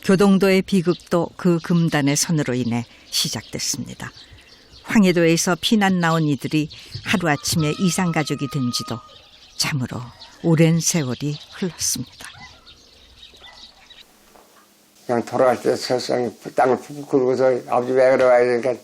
교동도의 비극도 그 금단의 선으로 인해 시작됐습니다. 황해도에서 피난 나온 이들이 하루아침에 이산가족이 된 지도 참으로 오랜 세월이 흘렀습니다. 그냥 돌아갈 때 세상에 땅을 푹 긁고서 아버지 왜 그래 와야 되니까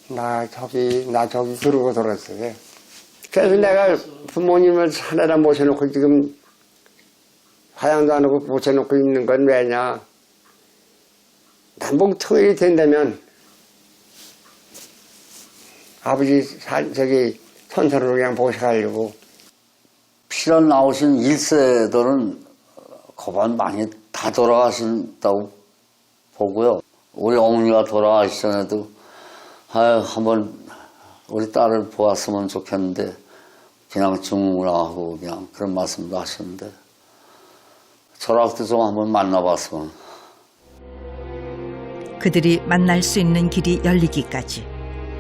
나 저기 그러고 돌아왔어요. 그래서 내가 부모님을 하나라 모셔놓고 지금 화장도 안 하고 모셔놓고 있는 건 왜냐. 남북 통일이 된다면 아버지 저기 선서로 그냥 모셔가려고. 피난 나오신 1세들은 거반 많이 다 돌아가신다고 보고요. 우리 어머니가 돌아가시기 전에도 한번 우리 딸을 보았으면 좋겠는데 그냥 죽으라 하고 그냥 그런 말씀도 하셨는데 저랑도 좀 한번 만나봤으면. 그들이 만날 수 있는 길이 열리기까지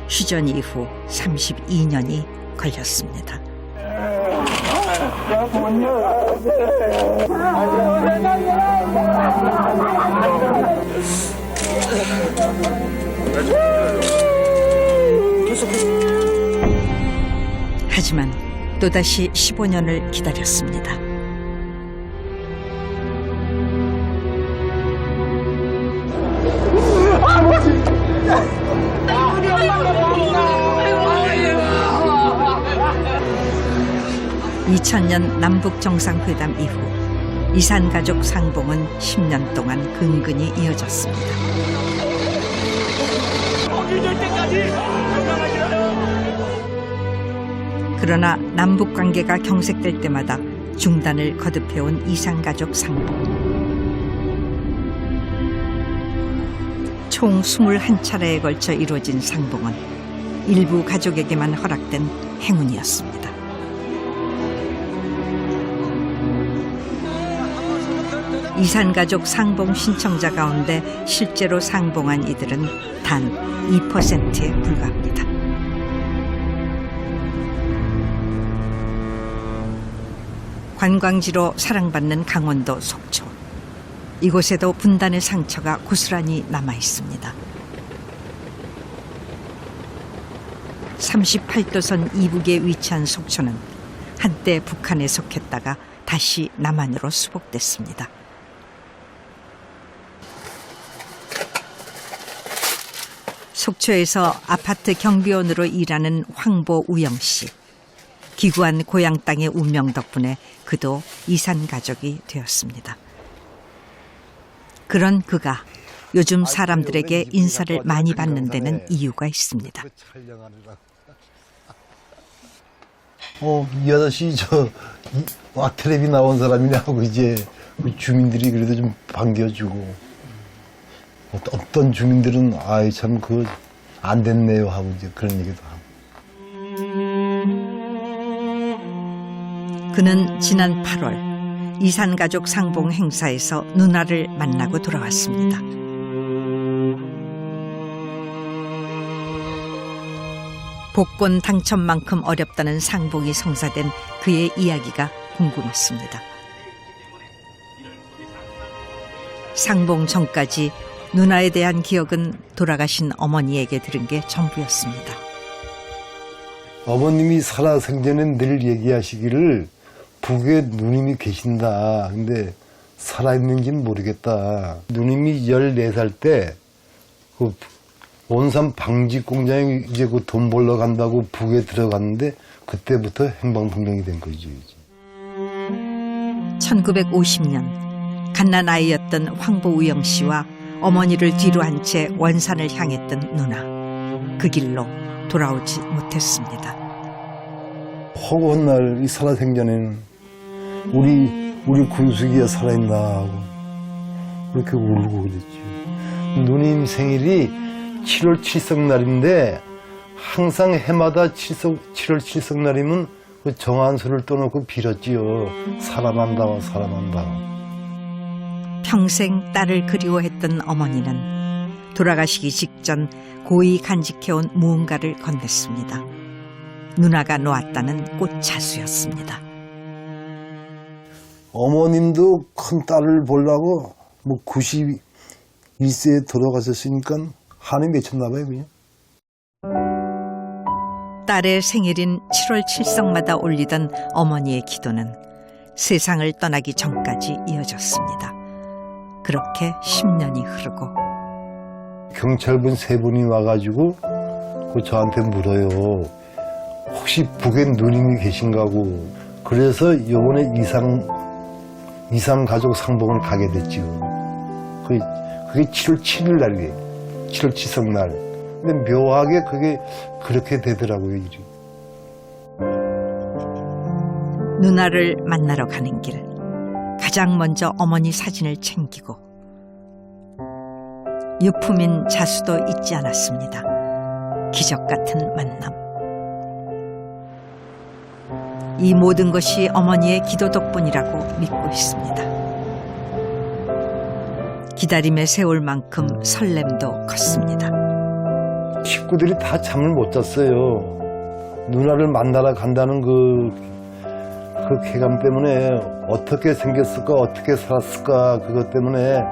휴전 이후 32년이 걸렸습니다. 하지만 또다시 15년을 기다렸습니다. 아버지! 2000년 남북정상회담 이후 이산가족 상봉은 10년 동안 근근히 이어졌습니다. 그러나 남북관계가 경색될 때마다 중단을 거듭해온 이산가족 상봉. 총 21차례에 걸쳐 이루어진 상봉은 일부 가족에게만 허락된 행운이었습니다. 이산가족 상봉 신청자 가운데 실제로 상봉한 이들은 단 2%에 불과합니다. 관광지로 사랑받는 강원도 속초. 이곳에도 분단의 상처가 고스란히 남아 있습니다. 38도선 이북에 위치한 속초는 한때 북한에 속했다가 다시 남한으로 수복됐습니다. 속초에서 아파트 경비원으로 일하는 황보우영 씨. 기구한 고향 땅의 운명 덕분에 그도 이산가족이 되었습니다. 그런 그가 요즘 사람들에게 인사를 많이 받는 데는 이유가 있습니다. 이 아저씨 텔레비 나온 사람이냐고 이제 주민들이 그래도 좀 반겨주고 어떤 주민들은 아이 참 그거 안 됐네요 하고 이제 그런 얘기도 하고. 그는 지난 8월 이산가족 상봉 행사에서 누나를 만나고 돌아왔습니다. 복권 당첨만큼 어렵다는 상봉이 성사된 그의 이야기가 궁금했습니다. 상봉 전까지 누나에 대한 기억은 돌아가신 어머니에게 들은 게 전부였습니다. 어머님이 살아생전에 늘 얘기하시기를 북에 누님이 계신다. 근데 살아있는지는 모르겠다. 누님이 14살 때 그 온산 방직 공장에 이제 그 돈 벌러 간다고 북에 들어갔는데 그때부터 행방불명이 된 거죠. 1950년 갓난아이였던 황보우영 씨와 어머니를 뒤로 한 채 원산을 향했던 누나. 그 길로 돌아오지 못했습니다. 허구한 날 이 살아생전에는 우리 군숙이가 살아있나 하고 그렇게 울고 그랬지. 누님 생일이 7월 7석 날인데 항상 해마다 7월 7석 날이면 그 정한수를 떠놓고 빌었지요. 사랑한다, 사랑한다. 평생 딸을 그리워했던 어머니는 돌아가시기 직전 고이 간직해온 무언가를 건넸습니다. 누나가 놓았다는 꽃차수였습니다. 어머님도 큰 딸을 보려고 뭐 일세에 돌아가셨으니까 한이 맺혔나 봐요, 그냥. 딸의 생일인 7월 칠성마다 올리던 어머니의 기도는 세상을 떠나기 전까지 이어졌습니다. 그렇게 10년이 흐르고 경찰분 3분이 와가지고 저한테 물어요. 혹시 북에 누님이 계신가고. 그래서 요번에 이상 가족 상봉을 가게 됐죠. 그게 7월 7일 날이에요. 7월 칠성날. 근데 묘하게 그게 그렇게 되더라고요, 일이. 누나를 만나러 가는 길, 가장 먼저 어머니 사진을 챙기고 유품인 자수도 잊지 않았습니다. 기적 같은 만남. 이 모든 것이 어머니의 기도 덕분이라고 믿고 있습니다. 기다림의 세월 만큼 설렘도 컸습니다. 식구들이 다 잠을 못 잤어요. 누나를 만나러 간다는 그 쾌감 때문에 어떻게 생겼을까, 어떻게 살았을까, 그것 때문에.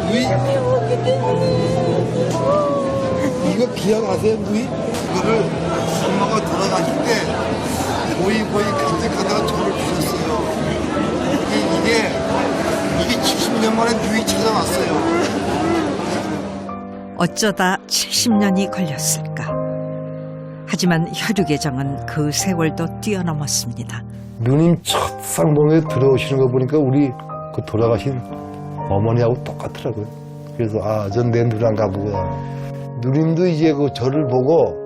누이? 이거 기억하세요, 누이? 이거를 엄마가 돌아가실 때 고이 간직하다가 저를 주셨어요. 이게 70년 만에 누이 찾아왔어요. 어쩌다 70년이 걸렸을까. 하지만 혈육의 정은 그 세월도 뛰어넘었습니다. 누님 첫 쌍봉에 들어오시는 거 보니까 우리 그 돌아가신 어머니하고 똑같더라고요. 그래서 전 내 누나인가 보다. 누님도 이제 그 저를 보고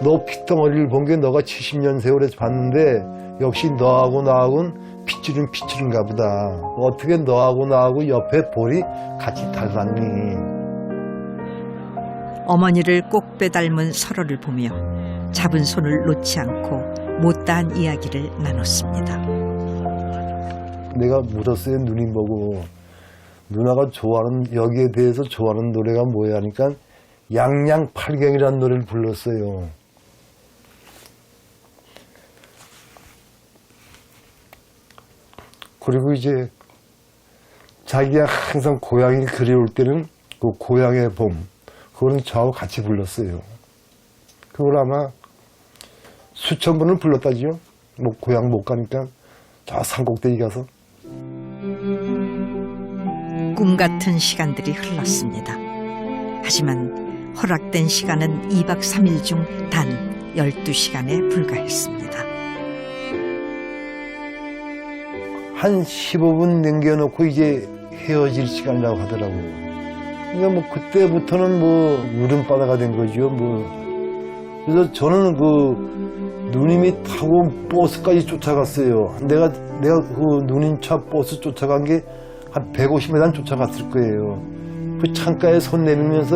너 피덩어리를 본 게 너가 70년 세월에 봤는데 역시 너하고 나하고는 피줄은가 보다. 어떻게 너하고 나하고 옆에 볼이 같이 닮았니. 어머니를 꼭 빼닮은 서로를 보며 잡은 손을 놓지 않고 못다한 이야기를 나눴습니다. 내가 물었어요, 누님 보고. 누나가 좋아하는, 여기에 대해서 좋아하는 노래가 뭐야 하니까 양양팔경이라는 노래를 불렀어요. 그리고 이제 자기가 항상 고향이 그리울 때는 그 고향의 봄, 그거는 저하고 같이 불렀어요. 그걸 아마 수천 번을 불렀다지요. 뭐 고향 못 가니까 저 산꼭대기 가서. 꿈 같은 시간들이 흘렀습니다. 하지만 허락된 시간은 2박 3일 중 단 12시간에 불과했습니다. 한 15분 남겨놓고 이제 헤어질 시간이라고 하더라고요. 그러니까 뭐 그때부터는 뭐 울음바다가 된 거죠. 그래서 저는 그 누님이 타고 버스까지 쫓아갔어요. 내가 그 누님 차 버스 쫓아간 게 한 150m 쫓아갔을 거예요. 그 창가에 손 내밀면서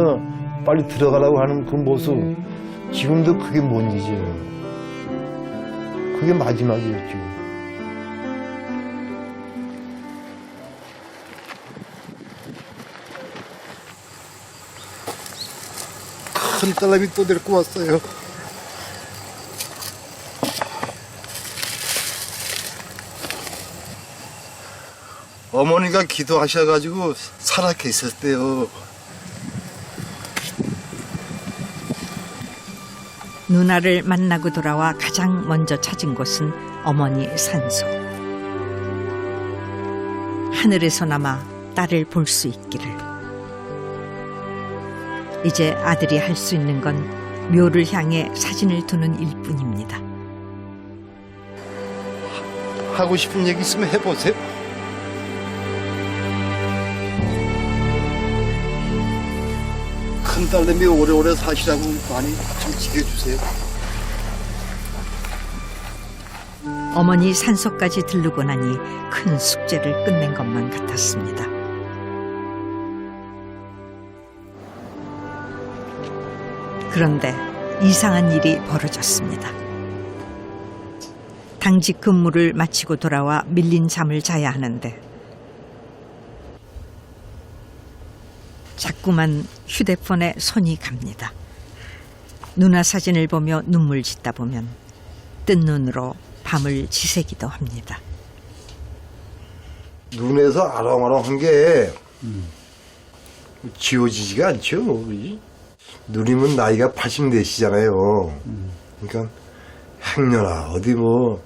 빨리 들어가라고 하는 그 모습, 지금도 그게 못 잊어요. 그게 마지막이었죠. 큰 딸내미 또 데리고 왔어요. 어머니가 기도하셔가지고 살아 계셨대요. 누나를 만나고 돌아와 가장 먼저 찾은 곳은 어머니 산소. 하늘에서나마 딸을 볼 수 있기를. 이제 아들이 할 수 있는 건 묘를 향해 사진을 두는 일뿐입니다. 하고 싶은 얘기 있으면 해보세요. 큰 딸내미 오래오래 사시라고 많이 좀 지켜주세요. 어머니 산소까지 들르고 나니 큰 숙제를 끝낸 것만 같았습니다. 그런데 이상한 일이 벌어졌습니다. 당직 근무를 마치고 돌아와 밀린 잠을 자야 하는데 자꾸만 휴대폰에 손이 갑니다. 누나 사진을 보며 눈물 짓다 보면 뜬 눈으로 밤을 지새기도 합니다. 눈에서 아롱아롱한 게 지워지지가 않죠. 그지? 누님은 나이가 80대시잖아요. 그러니까 행여나 어디 뭐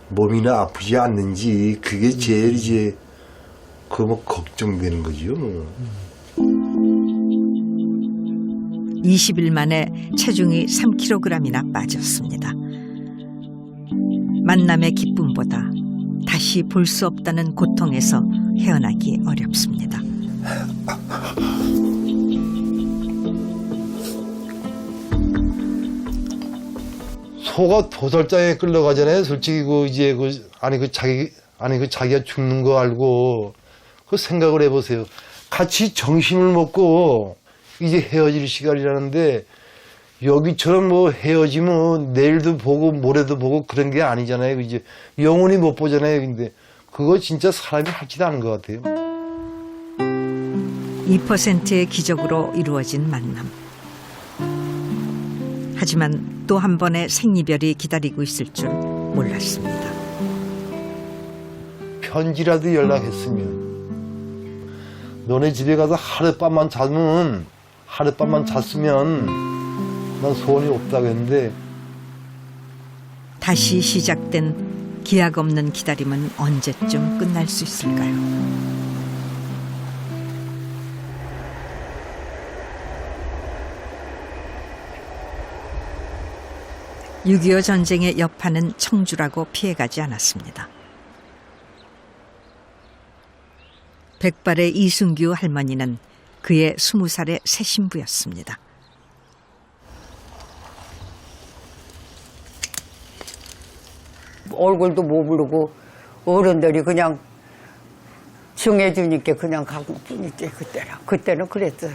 몸이나 아프지 않는지 그게 제일 이제 그 뭐 걱정되는 거죠. 20일 만에 체중이 3kg이나 빠졌습니다. 만남의 기쁨보다 다시 볼 수 없다는 고통에서 헤어나기 어렵습니다. 소가 도살장에 끌려가잖아요. 솔직히 자기가 죽는 거 알고 그 생각을 해보세요. 같이 정신을 먹고 이제 헤어질 시간이라는데 여기처럼 뭐 헤어지면 내일도 보고 모레도 보고 그런 게 아니잖아요. 이제 영원히 못 보잖아요. 근데 그거 진짜 사람이 하지도 않은 것 같아요. 2%의 기적으로 이루어진 만남. 하지만 또 한 번의 생이별이 기다리고 있을 줄 몰랐습니다. 편지라도 연락했으면 너네 집에 가서 하룻밤만 잤으면 난 소원이 없다고 했는데 다시 시작된 기약 없는 기다림은 언제쯤 끝날 수 있을까요? (6.25) 전쟁의 여파는 청주라고 피해가지 않았습니다. 백발의 이순규 할머니는 그의 20살의 새 신부였습니다. 얼굴도 못 부르고 어른들이 그냥 정해주니까 그냥 가고 뿐이지. 그때는 그랬어요.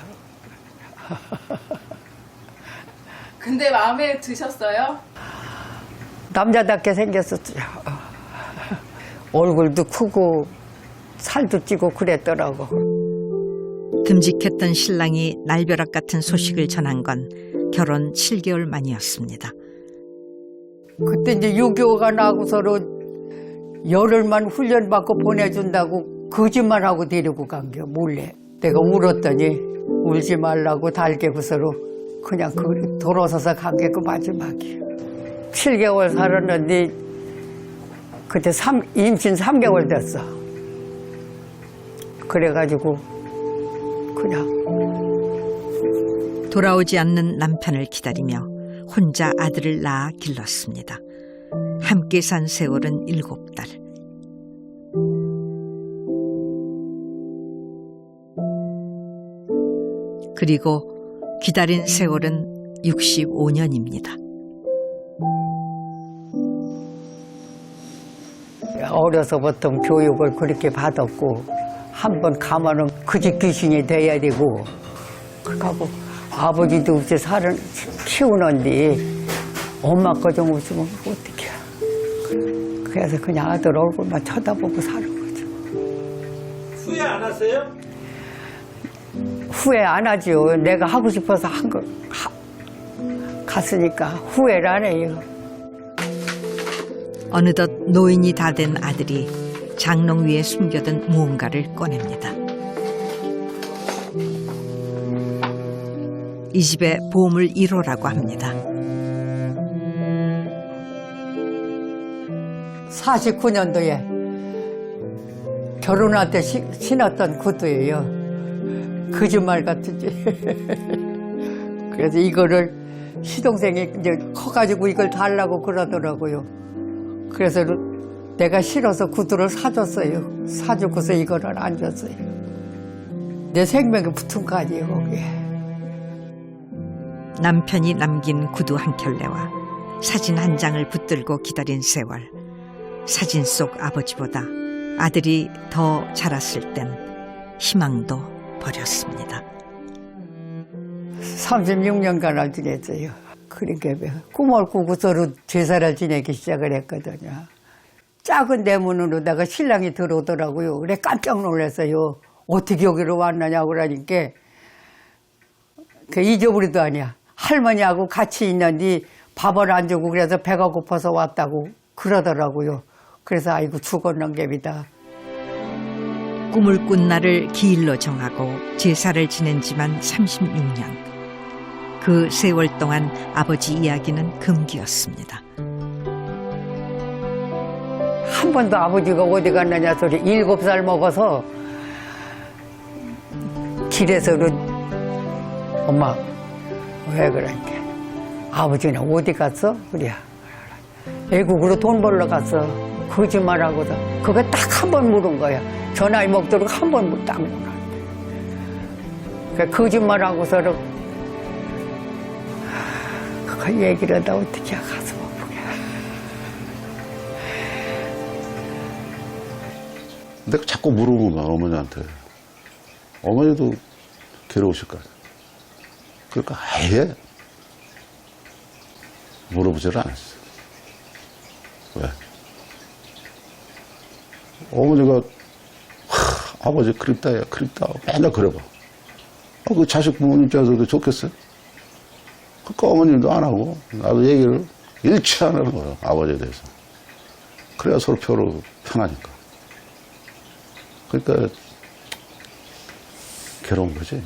근데 마음에 드셨어요? 남자답게 생겼었죠. 얼굴도 크고 살도 찌고 그랬더라고. 듬직했던 신랑이 날벼락 같은 소식을 전한 건 결혼 7개월 만이었습니다. 그때 이제 6.25가 나고서로 열흘만 훈련받고 보내준다고 거짓말하고 데리고 간겨 몰래. 내가 울었더니 울지 말라고 달개구서로 그냥 돌아서서 간게 그 마지막이야. 7개월 살았는데 그때 임신 3개월 됐어. 그래가지고 그냥 돌아오지 않는 남편을 기다리며 혼자 아들을 낳아 길렀습니다. 함께 산 세월은 7달. 그리고 기다린 세월은 65년입니다. 어려서부터 교육을 그렇게 받았고 한 번 가면은 그 집 귀신이 돼야 되고 그러고 아버지도 없이 키우는데 엄마 거 좀 없으면 어떡해. 그래서 그냥 아들 얼굴만 쳐다보고 사는 거죠. 후회 안 하세요? 후회 안 하죠. 내가 하고 싶어서 갔으니까 후회를 안 해요. 어느덧 노인이 다 된 아들이 장롱 위에 숨겨둔 무언가를 꺼냅니다. 이 집의 보물 1호라고 합니다. 49년도에 결혼할 때 신었던 구두예요. 거짓말 같은지. 그래서 이거를 시동생이 이제 커가지고 이걸 달라고 그러더라고요. 그래서 내가 싫어서 구두를 사줬어요. 사주고서 이거를 안 줬어요. 내 생명이 붙은 거 아니에요, 거기에. 남편이 남긴 구두 한 켤레와 사진 한 장을 붙들고 기다린 세월. 사진 속 아버지보다 아들이 더 자랐을 땐 희망도 버렸습니다. 36년간을 지냈어요. 그러니까 꿈을 꾸고서로 제사를 지내기 시작을 했거든요. 작은 대문으로다가 신랑이 들어오더라고요. 그래 깜짝 놀랐어요. 어떻게 여기로 왔느냐고 그러니까 그 잊어버리도 아니야. 할머니하고 같이 있는데 밥을 안 주고 그래서 배가 고파서 왔다고 그러더라고요. 그래서 아이고 죽었는 갭이다. 꿈을 꾼 날을 기일로 정하고 제사를 지낸 지만 36년. 그 세월 동안 아버지 이야기는 금기였습니다. 한 번도 아버지가 어디 갔느냐 소리 7살 먹어서 길에서는 엄마 왜 그러니까 아버지는 어디 갔어? 그래 외국으로 돈 벌러 갔어. 거짓말하고서 그거 딱 한 번 물은 거야. 저 나이 먹도록 한 번 딱 물었는데 그 거짓말하고서 그 얘기를 하다 어떻게 가슴 아프게. 내가 자꾸 물어본 거야, 어머니한테. 어머니도 괴로우실 거야. 그러니까 아예 물어보지를 않았어. 왜? 어머니가 아버지 그립다, 야, 그립다. 맨날 그래봐. 그 자식 부모님 입장에서도 좋겠어요? 그러니까 어머님도 안 하고, 나도 얘기를 일치 안 하는 거예요, 아버지에 대해서. 그래야 서로 편하니까. 그러니까, 괴로운 거지.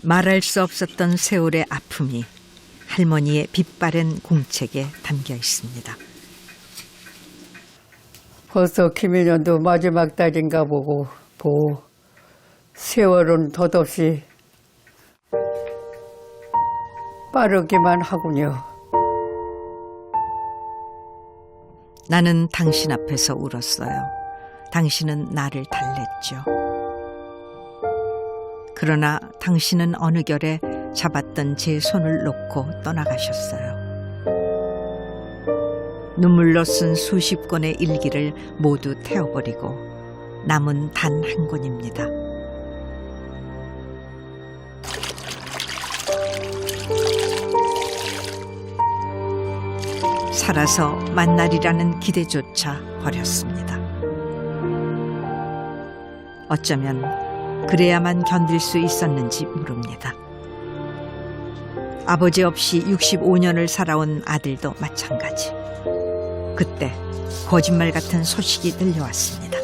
말할 수 없었던 세월의 아픔이 할머니의 빛바랜 공책에 담겨 있습니다. 벌써 김인현도 마지막 달인가 보고 세월은 덧없이 빠르기만 하군요. 나는 당신 앞에서 울었어요. 당신은 나를 달랬죠. 그러나 당신은 어느 결에 잡았던 제 손을 놓고 떠나가셨어요. 눈물로 쓴 수십 권의 일기를 모두 태워버리고 남은 단 한 권입니다. 살아서 만날이라는 기대조차 버렸습니다. 어쩌면 그래야만 견딜 수 있었는지 모릅니다. 아버지 없이 65년을 살아온 아들도 마찬가지. 그때 거짓말 같은 소식이 들려왔습니다.